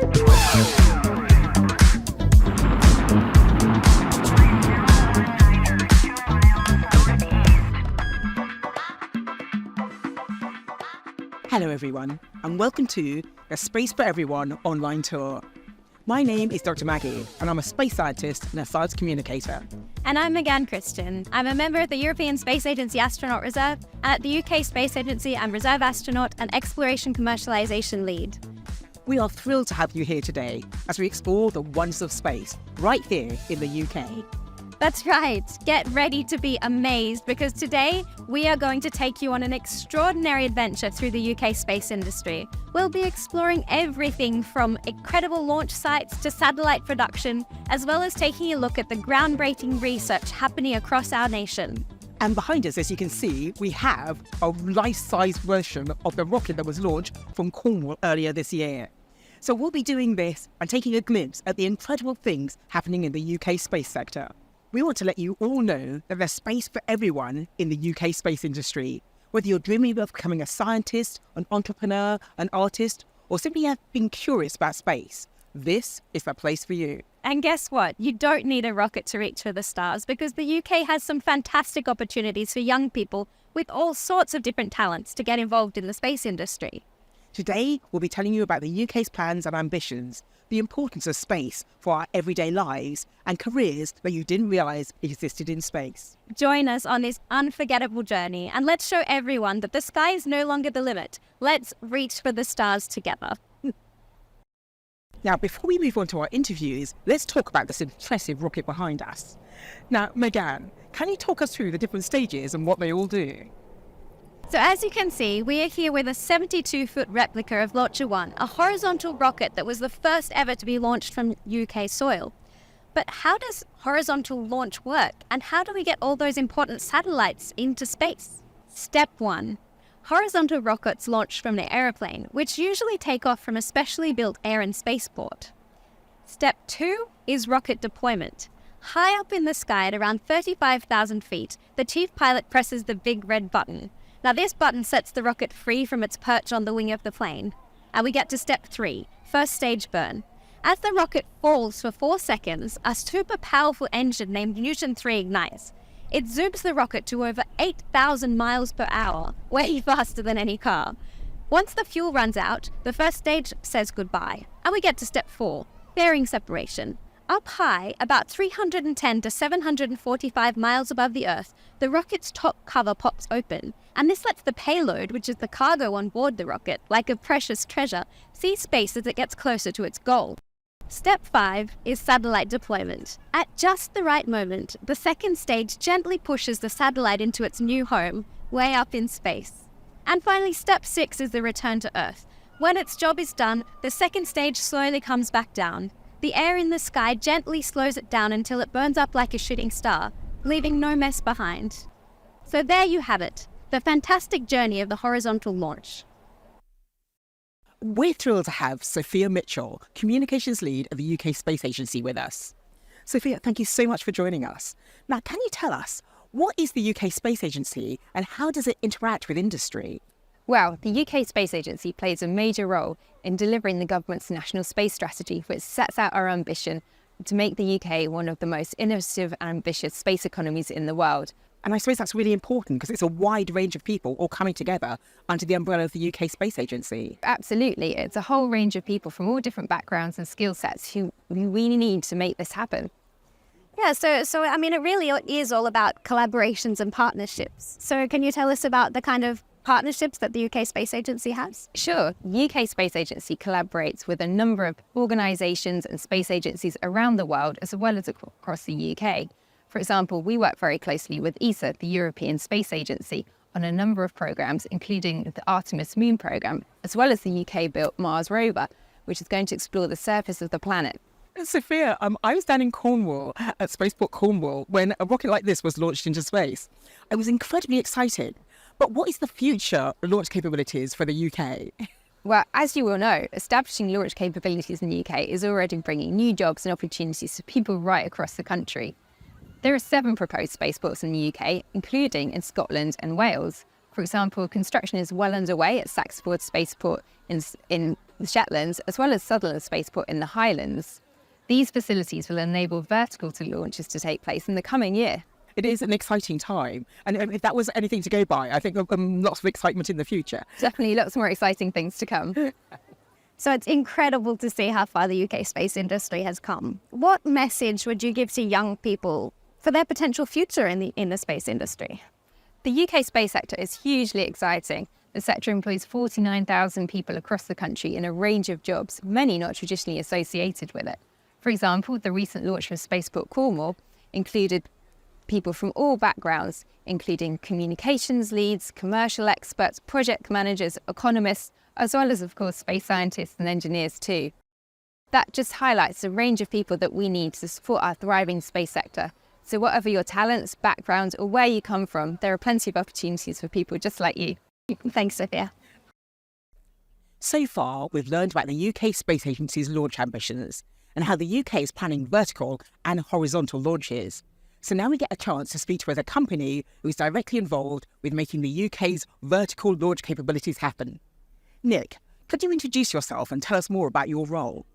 Hello everyone, and welcome to the Space for Everyone online tour. My name is Dr. Maggie, and I'm a space scientist and a science communicator. And I'm Meganne Christian. I'm a member of the European Space Agency Astronaut Reserve, and at the UK Space Agency I'm Reserve Astronaut and Exploration Commercialisation Lead. We are thrilled to have you here today as we explore the wonders of space right here in the UK. That's right. Get ready to be amazed because today we are going to take you on an extraordinary adventure through the UK space industry. We'll be exploring everything from incredible launch sites to satellite production, as well as taking a look at the groundbreaking research happening across our nation. And behind us, as you can see, we have a life-size version of the rocket that was launched from Cornwall earlier this year. So we'll be doing this and taking a glimpse at the incredible things happening in the UK space sector. We want to let you all know that there's space for everyone in the UK space industry. Whether you're dreaming of becoming a scientist, an entrepreneur, an artist, or simply have been curious about space, this is the place for you. And guess what? You don't need a rocket to reach for the stars because the UK has some fantastic opportunities for young people with all sorts of different talents to get involved in the space industry. Today, we'll be telling you about the UK's plans and ambitions, the importance of space for our everyday lives, and careers that you didn't realise existed in space. Join us on this unforgettable journey and let's show everyone that the sky is no longer the limit. Let's reach for the stars together. Now, before we move on to our interviews, let's talk about this impressive rocket behind us. Now, Meganne, can you talk us through the different stages and what they all do? So as you can see, we are here with a 72-foot replica of Launcher 1, a horizontal rocket that was the first ever to be launched from UK soil. But how does horizontal launch work, and how do we get all those important satellites into space? Step 1. Horizontal rockets launch from the aeroplane, which usually take off from a specially built air and spaceport. Step 2 is rocket deployment. High up in the sky at around 35,000 feet, the chief pilot presses the big red button. Now this button sets the rocket free from its perch on the wing of the plane. And we get to step 3, first stage burn. As the rocket falls for 4 seconds, a super powerful engine named Newton 3 ignites. It zooms the rocket to over 8,000 miles per hour, way faster than any car. Once the fuel runs out, the first stage says goodbye. And we get to step 4, fairing separation. Up high, about 310 to 745 miles above the Earth, the rocket's top cover pops open, and this lets the payload, which is the cargo on board the rocket, like a precious treasure, see space as it gets closer to its goal. Step 5 is satellite deployment. At just the right moment, the second stage gently pushes the satellite into its new home, way up in space. And finally, step 6 is the return to Earth. When its job is done, the second stage slowly comes back down. The air in the sky gently slows it down until it burns up like a shooting star, leaving no mess behind. So there you have it, the fantastic journey of the horizontal launch. We're thrilled to have Sophia Mitchell, Communications Lead at the UK Space Agency with us. Sophia, thank you so much for joining us. Now, can you tell us, what is the UK Space Agency and how does it interact with industry? Well, the UK Space Agency plays a major role in delivering the government's national space strategy, which sets out our ambition to make the UK one of the most innovative and ambitious space economies in the world. And I suppose that's really important because it's a wide range of people all coming together under the umbrella of the UK Space Agency. Absolutely. It's a whole range of people from all different backgrounds and skill sets who we need to make this happen. Yeah, so I mean, it really is all about collaborations and partnerships. So can you tell us about the kind of partnerships that the UK Space Agency has? Sure. The UK Space Agency collaborates with a number of organisations and space agencies around the world, as well as across the UK. For example, we work very closely with ESA, the European Space Agency, on a number of programmes, including the Artemis Moon programme, as well as the UK-built Mars rover, which is going to explore the surface of the planet. Sophia, I was down in Cornwall, at Spaceport Cornwall, when a rocket like this was launched into space. I was incredibly excited. But what is the future launch capabilities for the UK? Well, as you will know, establishing launch capabilities in the UK is already bringing new jobs and opportunities to people right across the country. There are 7 proposed spaceports in the UK, including in Scotland and Wales. For example, construction is well underway at Saxford Spaceport in the Shetlands, as well as Sutherland Spaceport in the Highlands. These facilities will enable vertical launches to take place in the coming year. It is an exciting time. And if that was anything to go by, I think lots of excitement in the future. Definitely lots more exciting things to come. So it's incredible to see how far the UK space industry has come. What message would you give to young people for their potential future in the space industry? The UK space sector is hugely exciting. The sector employs 49,000 people across the country in a range of jobs, many not traditionally associated with it. For example, the recent launch from Spaceport Cornwall included people from all backgrounds, including communications leads, commercial experts, project managers, economists, as well as, of course, space scientists and engineers too. That just highlights the range of people that we need to support our thriving space sector. So whatever your talents, backgrounds, or where you come from, there are plenty of opportunities for people just like you. Thanks, Sophia. So far, we've learned about the UK Space Agency's launch ambitions and how the UK is planning vertical and horizontal launches. So now we get a chance to speak to a company who is directly involved with making the UK's vertical launch capabilities happen. Nick, could you introduce yourself and tell us more about your role?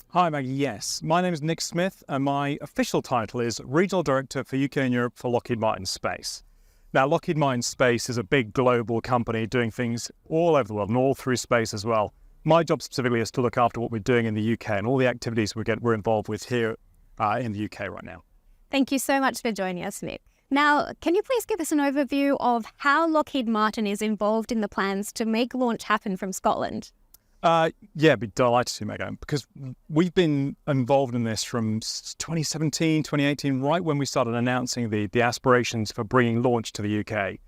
Hi Maggie, yes. My name is Nick Smith and my official title is Regional Director for UK and Europe for Lockheed Martin Space. Now Lockheed Martin Space is a big global company doing things all over the world and all through space as well. My job specifically is to look after what we're doing in the UK and all the activities we're involved with here in the UK right now. Thank you so much for joining us, Nick. Now, can you please give us an overview of how Lockheed Martin is involved in the plans to make launch happen from Scotland? Yeah, be delighted to, Meganne, because we've been involved in this from 2017, 2018, right when we started announcing the aspirations for bringing launch to the UK.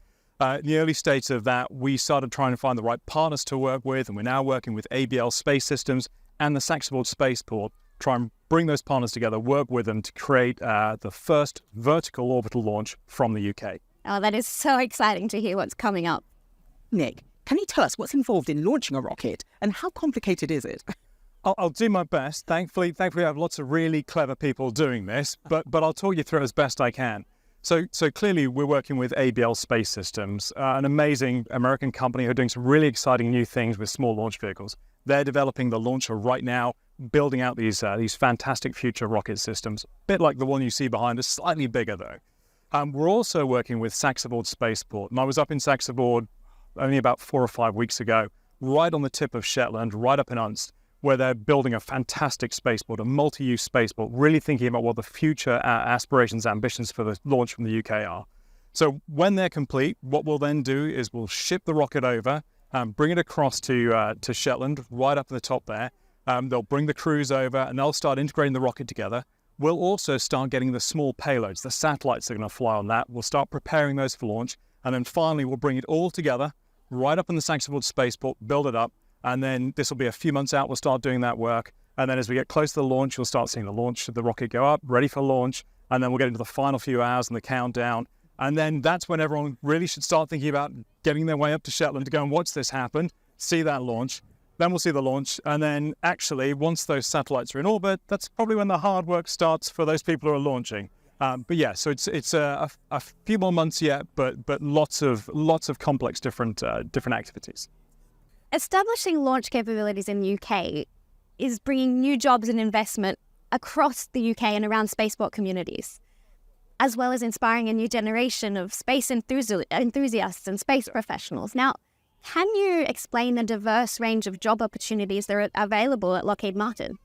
In the early stages of that, we started trying to find the right partners to work with, and we're now working with ABL Space Systems and the Saxford Spaceport, try and bring those partners together, work with them to create the first vertical orbital launch from the UK. Oh, that is so exciting to hear what's coming up. Nick, can you tell us what's involved in launching a rocket and how complicated is it? I'll do my best. Thankfully, I have lots of really clever people doing this, but I'll talk you through it as best I can. So clearly, we're working with ABL Space Systems, an amazing American company who are doing some really exciting new things with small launch vehicles. They're developing the launcher right now, building out these fantastic future rocket systems, a bit like the one you see behind us, slightly bigger though. We're also working with Saxford Spaceport, and I was up in Saxford only about 4 or 5 weeks ago, right on the tip of Shetland, right up in Unst, where they're building a fantastic spaceport, a multi-use spaceport, really thinking about what the future aspirations, ambitions for the launch from the UK are. So when they're complete, what we'll then do is we'll ship the rocket over, bring it across to Shetland, right up at the top there. They'll bring the crews over and they'll start integrating the rocket together. We'll also start getting the small payloads, the satellites that are going to fly on that. We'll start preparing those for launch. And then finally, we'll bring it all together, right up in the Saxford Spaceport, build it up. And then this will be a few months out, we'll start doing that work. And then as we get close to the launch, you'll start seeing the launch of the rocket go up, ready for launch. And then we'll get into the final few hours and the countdown. And then that's when everyone really should start thinking about getting their way up to Shetland to go and watch this happen, see that launch. Then we'll see the launch. And then actually, once those satellites are in orbit, that's probably when the hard work starts for those people who are launching. But yeah, so it's a few more months yet, but lots of complex different activities. Establishing launch capabilities in the UK is bringing new jobs and investment across the UK and around spaceport communities, as well as inspiring a new generation of space enthusiasts and space professionals. Now, can you explain the diverse range of job opportunities that are available at Lockheed Martin?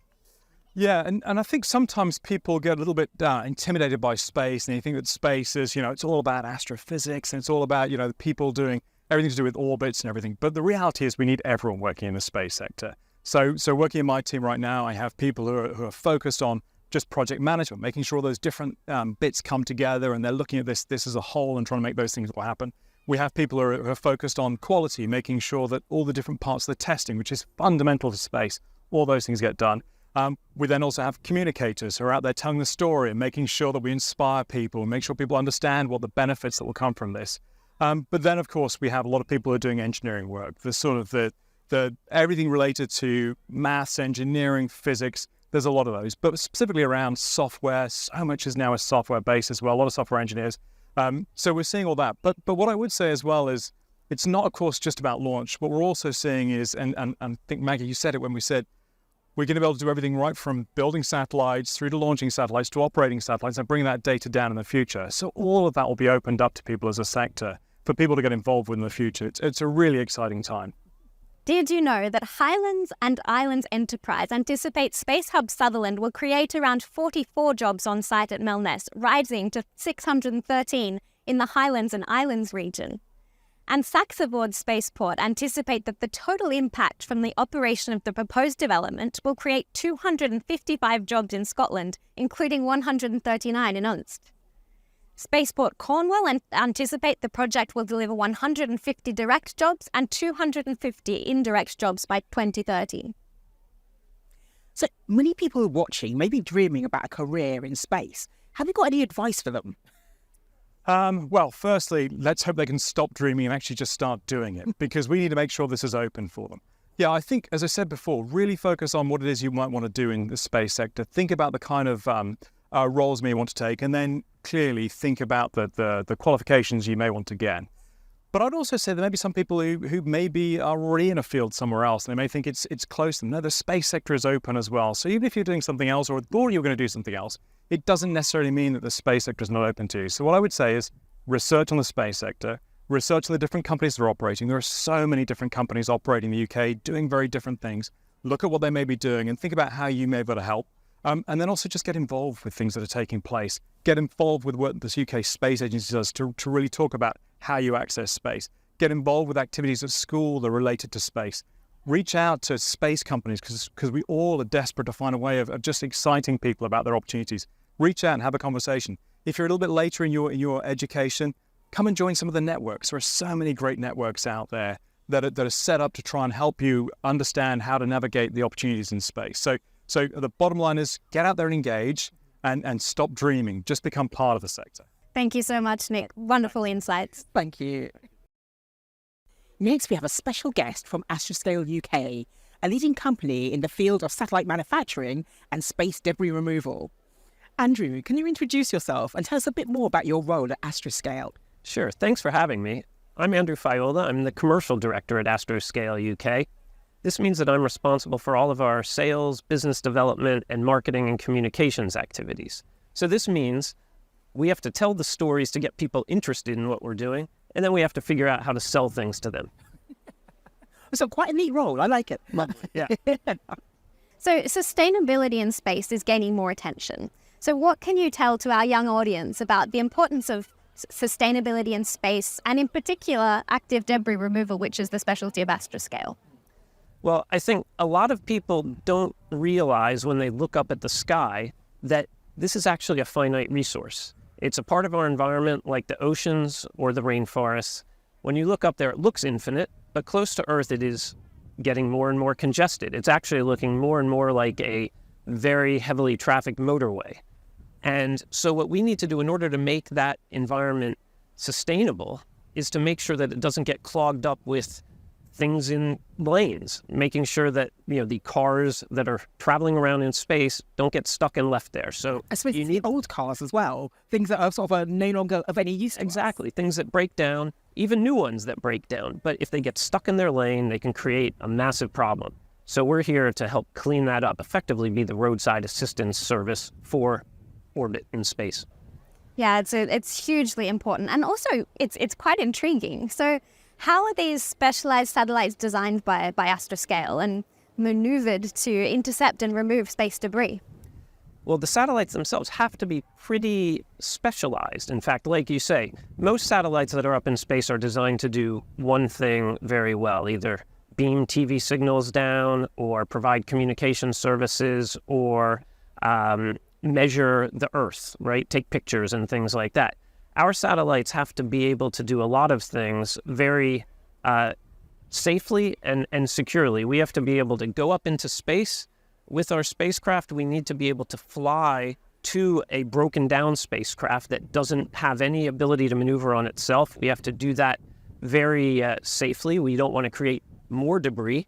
Yeah, and I think sometimes people get a little bit intimidated by space, and you think that space is, it's all about astrophysics, and it's all about, the people doing everything to do with orbits and everything. But the reality is we need everyone working in the space sector. So working in my team right now, I have people who are focused on just project management, making sure those different bits come together, and they're looking at this as a whole and trying to make those things all happen. We have people who are focused on quality, making sure that all the different parts of the testing, which is fundamental to space, all those things get done. We then also have communicators who are out there telling the story and making sure that we inspire people and make sure people understand what the benefits that will come from this. But then, of course, we have a lot of people who are doing engineering work. There's sort of the everything related to maths, engineering, physics. There's a lot of those, but specifically around software. So much is now a software base as well. A lot of software engineers. So we're seeing all that. But what I would say as well is it's not, of course, just about launch. What we're also seeing is, and I think, Maggie, you said it when we said, we're going to be able to do everything right from building satellites through to launching satellites to operating satellites and bring that data down in the future. So all of that will be opened up to people as a sector for people to get involved with in the future. It's a really exciting time. Did you know that Highlands and Islands Enterprise anticipates Space Hub Sutherland will create around 44 jobs on site at Mellness, rising to 613 in the Highlands and Islands region? And Saxavord Spaceport anticipate that the total impact from the operation of the proposed development will create 255 jobs in Scotland, including 139 in Unst. Spaceport Cornwall anticipate the project will deliver 150 direct jobs and 250 indirect jobs by 2030. So many people watching may be dreaming about a career in space. Have you got any advice for them? Well, firstly, let's hope they can stop dreaming and actually just start doing it, because we need to make sure this is open for them. Yeah, I think, as I said before, really focus on what it is you might want to do in the space sector. Think about the kind of roles you may want to take, and then clearly think about the qualifications you may want to get. But I'd also say there may be some people who maybe are already in a field somewhere else, and they may think it's close to them. No, the space sector is open as well. So even if you're doing something else or thought you were going to do something else, it doesn't necessarily mean that the space sector is not open to you. So what I would say is research on the space sector, research on the different companies that are operating. There are so many different companies operating in the UK, doing very different things. Look at what they may be doing and think about how you may be able to help. And then also just get involved with things that are taking place. Get involved with what this UK Space Agency does to really talk about how you access space. Get involved with activities at school that are related to space. Reach out to space companies because we all are desperate to find a way of just exciting people about their opportunities. Reach out and have a conversation. If you're a little bit later in your education, come and join some of the networks. There are so many great networks out there that are set up to try and help you understand how to navigate the opportunities in space. So the bottom line is get out there and engage and stop dreaming. Just become part of the sector. Thank you so much, Nick. Wonderful insights. Thank you. Next, we have a special guest from Astroscale UK, a leading company in the field of satellite manufacturing and space debris removal. Andrew, can you introduce yourself and tell us a bit more about your role at Astroscale? Sure. Thanks for having me. I'm Andrew Fiola. I'm the commercial director at Astroscale UK. This means that I'm responsible for all of our sales, business development, and marketing and communications activities. So this means we have to tell the stories to get people interested in what we're doing, and then we have to figure out how to sell things to them. So quite a neat role. I like it. Yeah. So sustainability in space is gaining more attention. So what can you tell to our young audience about the importance of sustainability in space, and in particular, active debris removal, which is the specialty of Astroscale? Well, I think a lot of people don't realize when they look up at the sky that this is actually a finite resource. It's a part of our environment like the oceans or the rainforests. When you look up there, it looks infinite, but close to Earth, it is getting more and more congested. It's actually looking more and more like a very heavily trafficked motorway. And so what we need to do in order to make that environment sustainable is to make sure that it doesn't get clogged up with things in lanes, making sure that the cars that are traveling around in space don't get stuck and left there. So I suppose you need old cars as well, things that are sort of no longer of any use. Exactly, things that break down, even new ones that break down. But if they get stuck in their lane, they can create a massive problem. So we're here to help clean that up, effectively be the roadside assistance service for orbit in space. Yeah, it's hugely important, and also it's quite intriguing. So how are these specialized satellites designed by Astroscale and maneuvered to intercept and remove space debris? Well, the satellites themselves have to be pretty specialized. In fact, like you say, most satellites that are up in space are designed to do one thing very well, either beam TV signals down or provide communication services or measure the Earth, right? Take pictures and things like that. Our satellites have to be able to do a lot of things very safely and securely. We have to be able to go up into space. With our spacecraft, we need to be able to fly to a broken down spacecraft that doesn't have any ability to maneuver on itself. We have to do that very safely. We don't want to create more debris.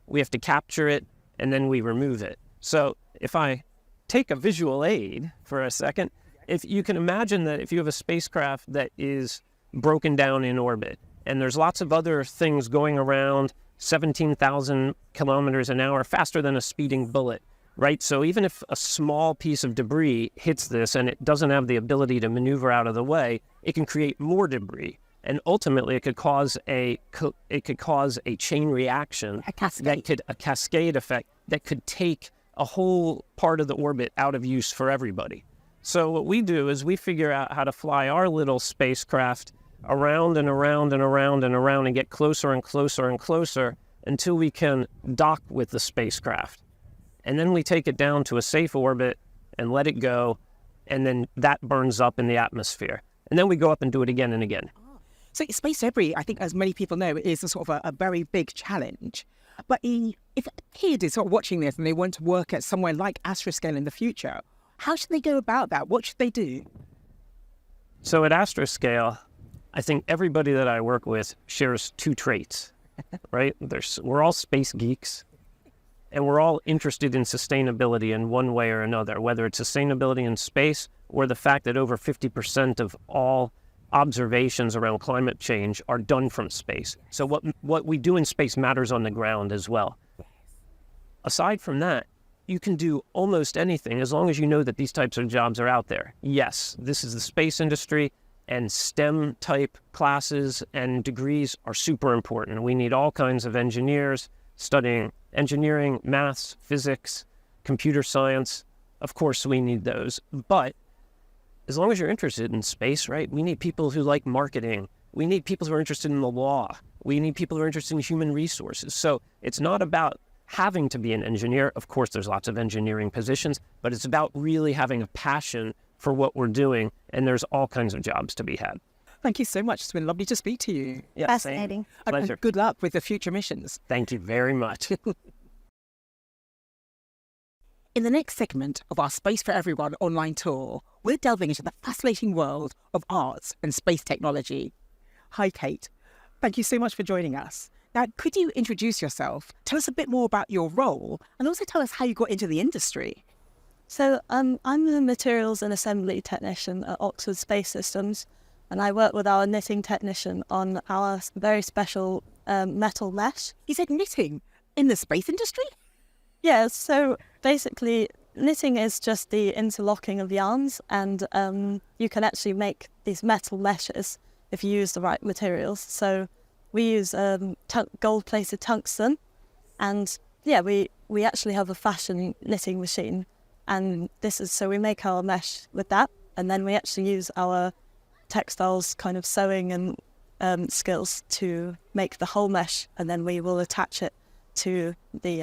We have to capture it, and then we remove it. So if I take a visual aid for a second, if you can imagine that if you have a spacecraft that is broken down in orbit And there's lots of other things going around 17,000 kilometers an hour, faster than a speeding bullet, right? So even if a small piece of debris hits this and it doesn't have the ability to maneuver out of the way, it can create more debris. And ultimately, it could cause a chain reaction, a cascade effect that could take a whole part of the orbit out of use for everybody. So what we do is we figure out how to fly our little spacecraft around and around and around and around and get closer and closer and closer until we can dock with the spacecraft. And then we take it down to a safe orbit and let it go, and then that burns up in the atmosphere. And then we go up and do it again and again. So space debris, I think, as many people know, is a sort of a very big challenge. But if a kid is sort of watching this and they want to work at somewhere like Astroscale in the future, how should they go about that? What should they do? So at Astroscale, I think everybody that I work with shares two traits, right? We're all space geeks, and we're all interested in sustainability in one way or another, whether it's sustainability in space or the fact that over 50% of all observations around climate change are done from space. So what we do in space matters on the ground as well. Aside from that, you can do almost anything as long as you know that these types of jobs are out there. Yes, this is the space industry, and STEM type classes and degrees are super important. We need all kinds of engineers studying engineering, maths, physics, computer science. Of course, we need those. But as long as you're interested in space, right, we need people who like marketing. We need people who are interested in the law. We need people who are interested in human resources. So it's not about having to be an engineer. Of course, there's lots of engineering positions, but it's about really having a passion for what we're doing, and there's all kinds of jobs to be had. Thank you so much. It's been lovely to speak to you. Yeah, fascinating. Pleasure. And good luck with the future missions. Thank you very much. In the next segment of our Space for Everyone online tour, we're delving into the fascinating world of arts and space technology. Hi, Kate. Thank you so much for joining us. Now, could you introduce yourself, tell us a bit more about your role, and also tell us how you got into the industry? So I'm a materials and assembly technician at Oxford Space Systems, and I work with our knitting technician on our very special metal mesh. You said knitting in the space industry? Yeah, so basically knitting is just the interlocking of yarns, and you can actually make these metal meshes if you use the right materials. So we use gold-plated tungsten, and yeah, we actually have a fashion knitting machine, and so we make our mesh with that, and then we actually use our textiles kind of sewing and skills to make the whole mesh, and then we will attach it to the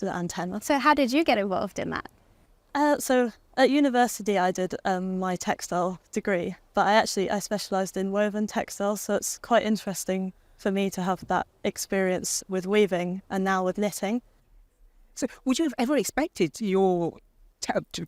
antenna. So how did you get involved in that? So at university I did my textile degree, but I specialised in woven textiles, so it's quite interesting for me to have that experience with weaving and now with knitting. So would you have ever expected your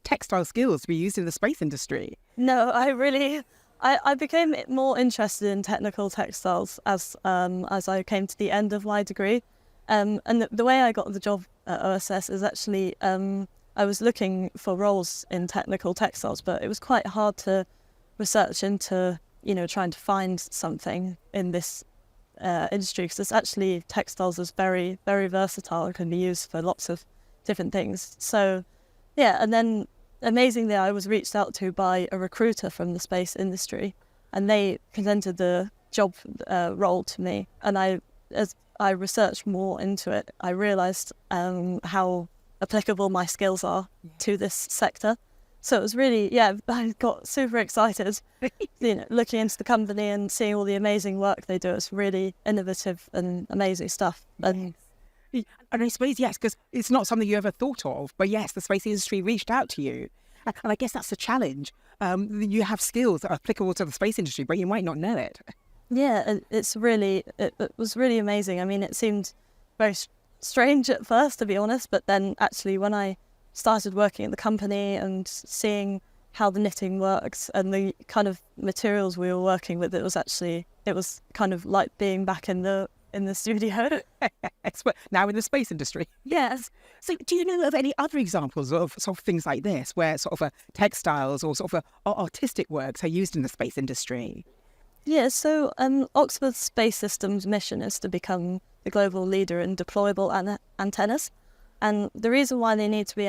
textile skills to be used in the space industry? No, I became more interested in technical textiles as I came to the end of my degree. And the way I got the job at OSS is actually I was looking for roles in technical textiles, but it was quite hard to research into, trying to find something in this industry, because it's actually textiles is very, very versatile and can be used for lots of different things. So, yeah, and then amazingly, I was reached out to by a recruiter from the space industry, and they presented the job role to me. And as I researched more into it, I realised how applicable my skills are to this sector. So it was really, I got super excited, looking into the company and seeing all the amazing work they do. It's really innovative and amazing stuff. And I suppose, yes, because it's not something you ever thought of, but yes, the space industry reached out to you. And I guess that's the challenge. You have skills that are applicable to the space industry, but you might not know it. Yeah, it was really amazing. I mean, it seemed very strange at first, to be honest, but then actually when I started working at the company and seeing how the knitting works and the kind of materials we were working with, it was kind of like being back in the studio. Now in the space industry. Yes. So do you know of any other examples of sort of things like this, where sort of textiles or sort of artistic works are used in the space industry? Yeah, so Oxford Space Systems' mission is to become the global leader in deployable antennas. And the reason why they need to be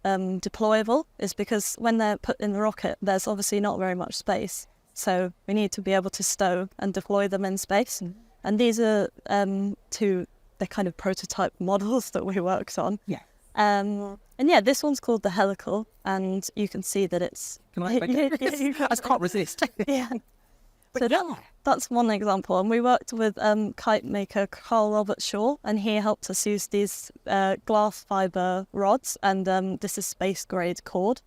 deployable is because when they're put in the rocket, there's obviously not very much space. So we need to be able to stow and deploy them in space. And these are the kind of prototype models that we worked on. Yeah. And yeah, this one's called the helical, and you can see that it's... Can I make it? I just can't resist. Yeah. But So that's one example. And we worked with kite maker Carl Robert Shaw, and he helped us use these glass fibre rods, and this is space grade cord.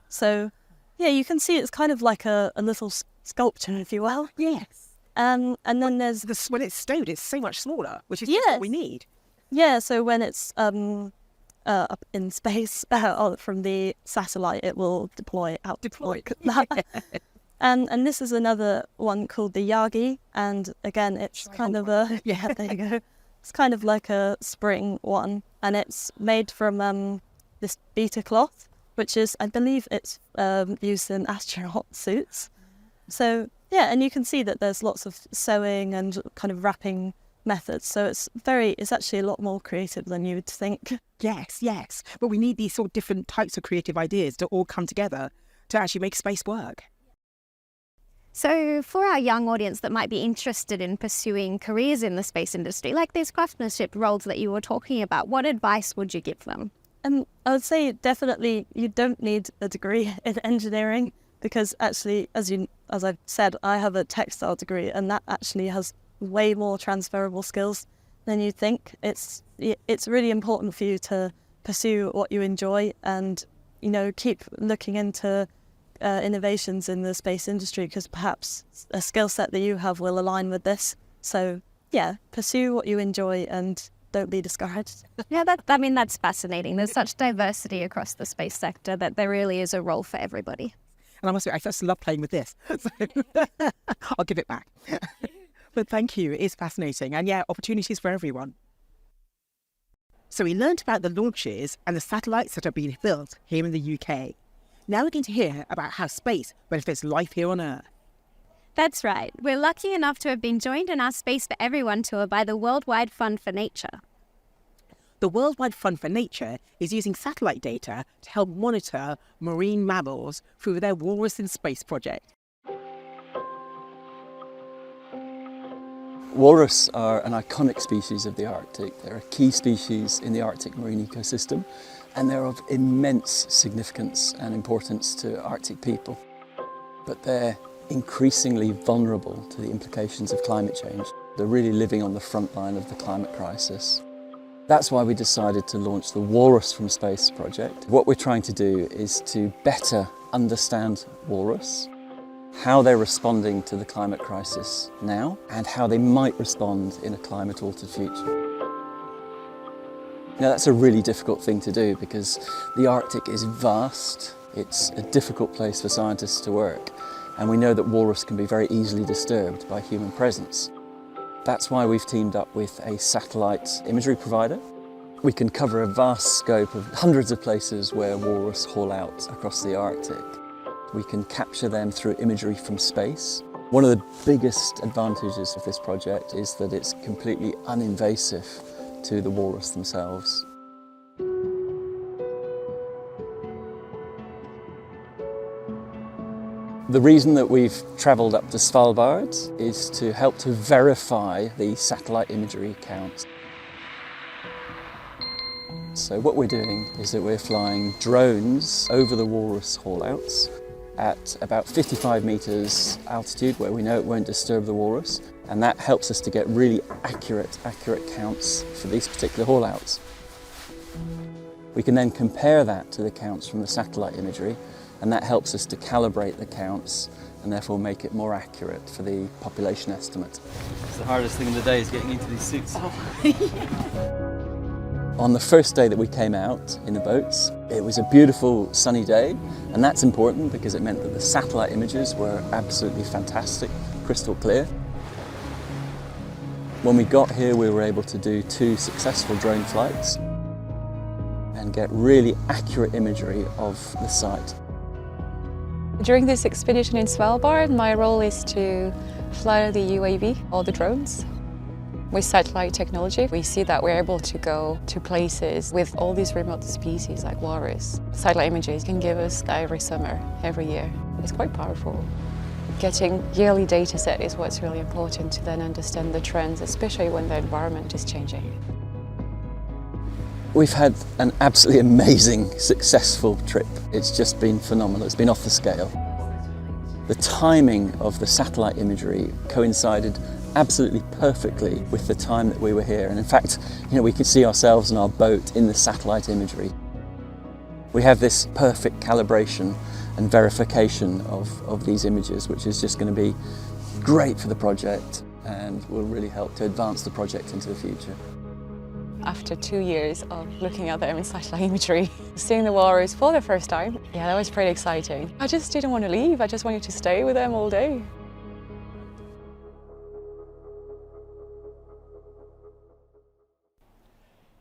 So yeah, you can see it's kind of like a little sculpture, if you will. Yes. And then there's... When it's stowed, it's so much smaller, which is Yes. what we need. Yeah, so when it's up in space from the satellite, it will deploy out. And this is another one called the Yagi, and again, it's kind of a... Yeah, there you go. It's kind of like a spring one, and it's made from this beta cloth, which is, I believe it's used in astronaut suits. So yeah, and you can see that there's lots of sewing and kind of wrapping methods. So it's actually a lot more creative than you would think. Yes. But we need these sort of different types of creative ideas to all come together to actually make space work. So for our young audience that might be interested in pursuing careers in the space industry, like these craftsmanship roles that you were talking about, what advice would you give them? I would say definitely you don't need a degree in engineering, because actually, as I've said, I have a textile degree, and that actually has way more transferable skills than you think. It's really important for you to pursue what you enjoy, and keep looking into innovations in the space industry, because perhaps a skill set that you have will align with this. So yeah, pursue what you enjoy and don't be discouraged. Yeah, that's fascinating. There's such diversity across the space sector that there really is a role for everybody. And I must say, I just love playing with this. So I'll give it back. But thank you. It is fascinating. And yeah, opportunities for everyone. So we learned about the launches and the satellites that are being built here in the UK. Now we're going to hear about how space benefits life here on Earth. That's right. We're lucky enough to have been joined in our Space for Everyone tour by the Worldwide Fund for Nature. The Worldwide Fund for Nature is using satellite data to help monitor marine mammals through their Walrus in Space project. Walrus are an iconic species of the Arctic. They're a key species in the Arctic marine ecosystem, and they're of immense significance and importance to Arctic people. But they're increasingly vulnerable to the implications of climate change. They're really living on the front line of the climate crisis. That's why we decided to launch the Walrus from Space project. What we're trying to do is to better understand walrus, how they're responding to the climate crisis now, and how they might respond in a climate-altered future. Now, that's a really difficult thing to do because the Arctic is vast. It's a difficult place for scientists to work, and we know that walrus can be very easily disturbed by human presence. That's why we've teamed up with a satellite imagery provider. We can cover a vast scope of hundreds of places where walrus haul out across the Arctic. We can capture them through imagery from space. One of the biggest advantages of this project is that it's completely uninvasive to the walrus themselves. The reason that we've travelled up to Svalbard is to help to verify the satellite imagery counts. So what we're doing is that we're flying drones over the walrus haulouts at about 55 metres altitude where we know it won't disturb the walrus, and that helps us to get really accurate counts for these particular haulouts. We can then compare that to the counts from the satellite imagery, and that helps us to calibrate the counts and therefore make it more accurate for the population estimate. It's the hardest thing of the day is getting into these suits. On the first day that we came out in the boats, it was a beautiful sunny day, and that's important because it meant that the satellite images were absolutely fantastic, crystal clear. When we got here, we were able to do 2 successful drone flights and get really accurate imagery of the site. During this expedition in Svalbard, my role is to fly the UAV or the drones. With satellite technology, we see that we're able to go to places with all these remote species like walrus. Satellite images can give us that every summer, every year. It's quite powerful. Getting yearly data set is what's really important to then understand the trends, especially when the environment is changing. We've had an absolutely amazing, successful trip. It's just been phenomenal. It's been off the scale. The timing of the satellite imagery coincided absolutely perfectly with the time that we were here. And in fact, we could see ourselves and our boat in the satellite imagery. We have this perfect calibration and verification of these images, which is just going to be great for the project and will really help to advance the project into the future. After 2 years of looking at them in satellite imagery, seeing the walrus for the first time, yeah, that was pretty exciting. I just didn't want to leave. I just wanted to stay with them all day.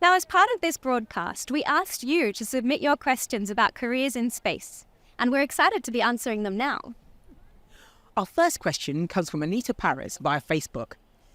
Now, as part of this broadcast, we asked you to submit your questions about careers in space, and we're excited to be answering them now. Our first question comes from Anita Paris via Facebook.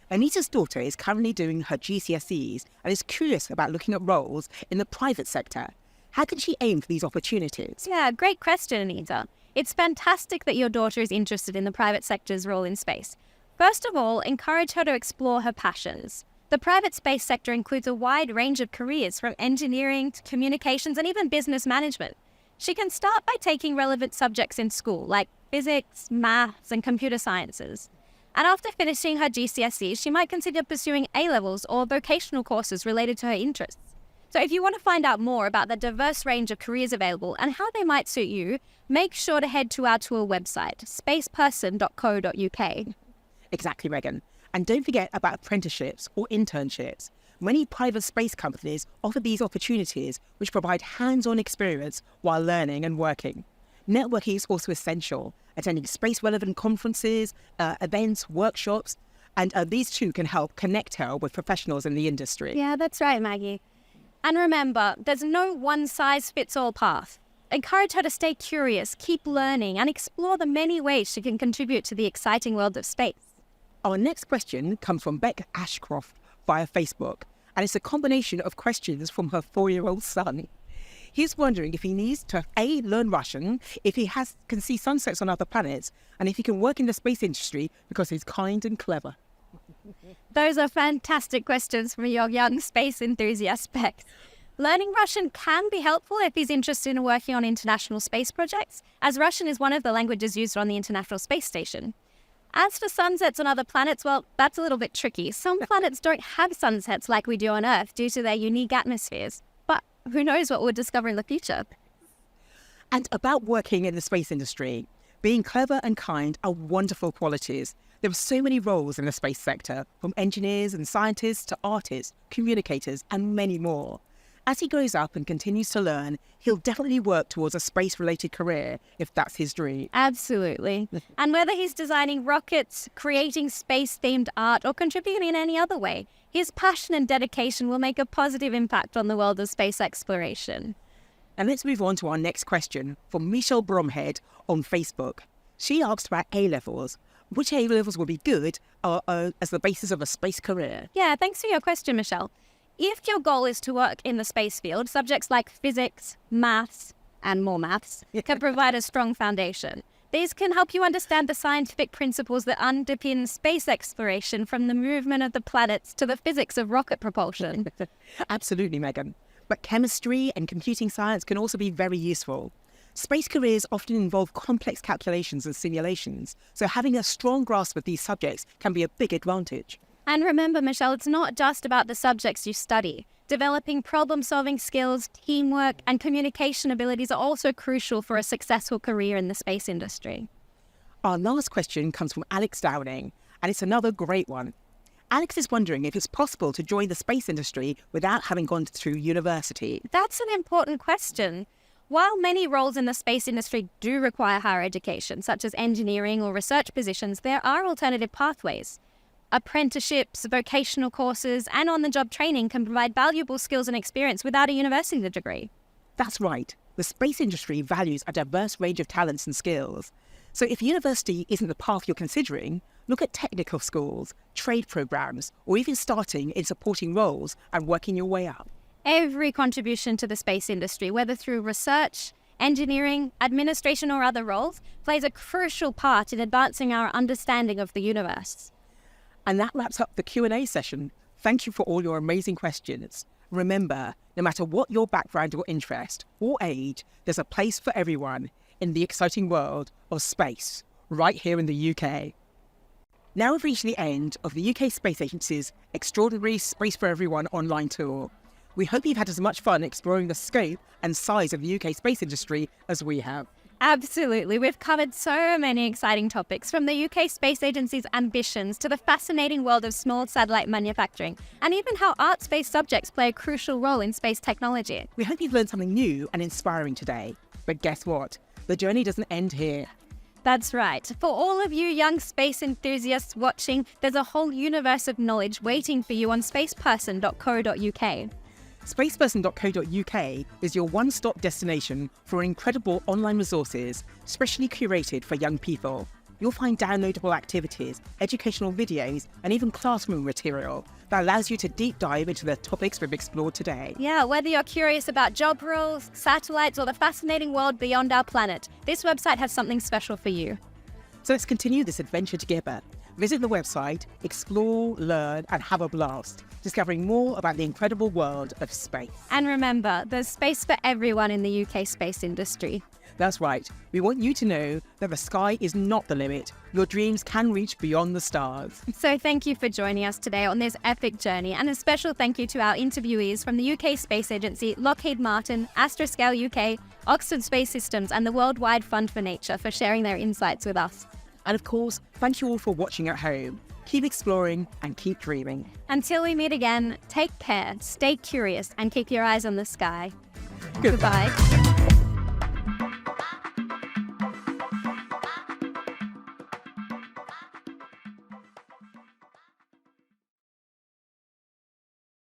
Anita's daughter is currently doing her GCSEs and is curious about looking at roles in the private sector. How can she aim for these opportunities? Yeah, great question, Anita. It's fantastic that your daughter is interested in the private sector's role in space. First of all, encourage her to explore her passions. The private space sector includes a wide range of careers, from engineering to communications and even business management. She can start by taking relevant subjects in school, like physics, maths, and computer sciences. And after finishing her GCSEs, she might consider pursuing A-levels or vocational courses related to her interests. So if you want to find out more about the diverse range of careers available and how they might suit you, make sure to head to our tour website, spaceperson.co.uk. Exactly, Megan. And don't forget about apprenticeships or internships. Many private space companies offer these opportunities, which provide hands-on experience while learning and working. Networking is also essential, attending space-relevant conferences, events, workshops, and these too can help connect her with professionals in the industry. Yeah, that's right, Maggie. And remember, there's no one-size-fits-all path. Encourage her to stay curious, keep learning, and explore the many ways she can contribute to the exciting world of space. Our next question comes from Beck Ashcroft via Facebook, and it's a combination of questions from her 4-year-old son. He's wondering if he needs to A, learn Russian, if he can see sunsets on other planets, and if he can work in the space industry because he's kind and clever. Those are fantastic questions from your young space enthusiast, Beck. Learning Russian can be helpful if he's interested in working on international space projects, as Russian is one of the languages used on the International Space Station. As for sunsets on other planets, well, that's a little bit tricky. Some planets don't have sunsets like we do on Earth due to their unique atmospheres. But who knows what we'll discover in the future. And about working in the space industry, being clever and kind are wonderful qualities. There are so many roles in the space sector, from engineers and scientists to artists, communicators, and many more. As he grows up and continues to learn, he'll definitely work towards a space-related career if that's his dream. Absolutely. And whether he's designing rockets, creating space-themed art, or contributing in any other way, his passion and dedication will make a positive impact on the world of space exploration. And let's move on to our next question from Michelle Bromhead on Facebook. She asked about A-levels. Which A-levels will be good as the basis of a space career? Yeah, thanks for your question, Michelle. If your goal is to work in the space field, subjects like physics, maths, and more maths can provide a strong foundation. These can help you understand the scientific principles that underpin space exploration, from the movement of the planets to the physics of rocket propulsion. Absolutely, Megan. But chemistry and computing science can also be very useful. Space careers often involve complex calculations and simulations, so having a strong grasp of these subjects can be a big advantage. And remember, Michelle, it's not just about the subjects you study. Developing problem-solving skills, teamwork, and communication abilities are also crucial for a successful career in the space industry. Our last question comes from Alex Downing, and it's another great one. Alex is wondering if it's possible to join the space industry without having gone through university. That's an important question. While many roles in the space industry do require higher education, such as engineering or research positions, there are alternative pathways. Apprenticeships, vocational courses, and on-the-job training can provide valuable skills and experience without a university degree. That's right. The space industry values a diverse range of talents and skills. So if university isn't the path you're considering, Look at technical schools, trade programs, or even starting in supporting roles and working your way up. Every contribution to the space industry, whether through research, engineering, administration, or other roles, plays a crucial part in advancing our understanding of the universe. And that wraps up the Q&A session. Thank you for all your amazing questions. Remember, no matter what your background or interest or age, there's a place for everyone in the exciting world of space, right here in the UK. Now we've reached the end of the UK Space Agency's extraordinary Space for Everyone online tour. We hope you've had as much fun exploring the scope and size of the UK space industry as we have. Absolutely. We've covered so many exciting topics, from the UK Space Agency's ambitions to the fascinating world of small satellite manufacturing, and even how art-space subjects play a crucial role in space technology. We hope you've learned something new and inspiring today. But guess what? The journey doesn't end here. That's right. For all of you young space enthusiasts watching, there's a whole universe of knowledge waiting for you on spaceperson.co.uk. Spaceperson.co.uk is your one-stop destination for incredible online resources, specially curated for young people. You'll find downloadable activities, educational videos, and even classroom material that allows you to deep dive into the topics we've explored today. Yeah, whether you're curious about job roles, satellites, or the fascinating world beyond our planet, this website has something special for you. So let's continue this adventure together. Visit the website, explore, learn, and have a blast, discovering more about the incredible world of space. And remember, there's space for everyone in the UK space industry. That's right. We want you to know that the sky is not the limit. Your dreams can reach beyond the stars. So thank you for joining us today on this epic journey, and a special thank you to our interviewees from the UK Space Agency, Lockheed Martin, Astroscale UK, Oxford Space Systems, and the Worldwide Fund for Nature for sharing their insights with us. And of course, thank you all for watching at home. Keep exploring and keep dreaming. Until we meet again, take care, stay curious, and keep your eyes on the sky. Goodbye. Goodbye.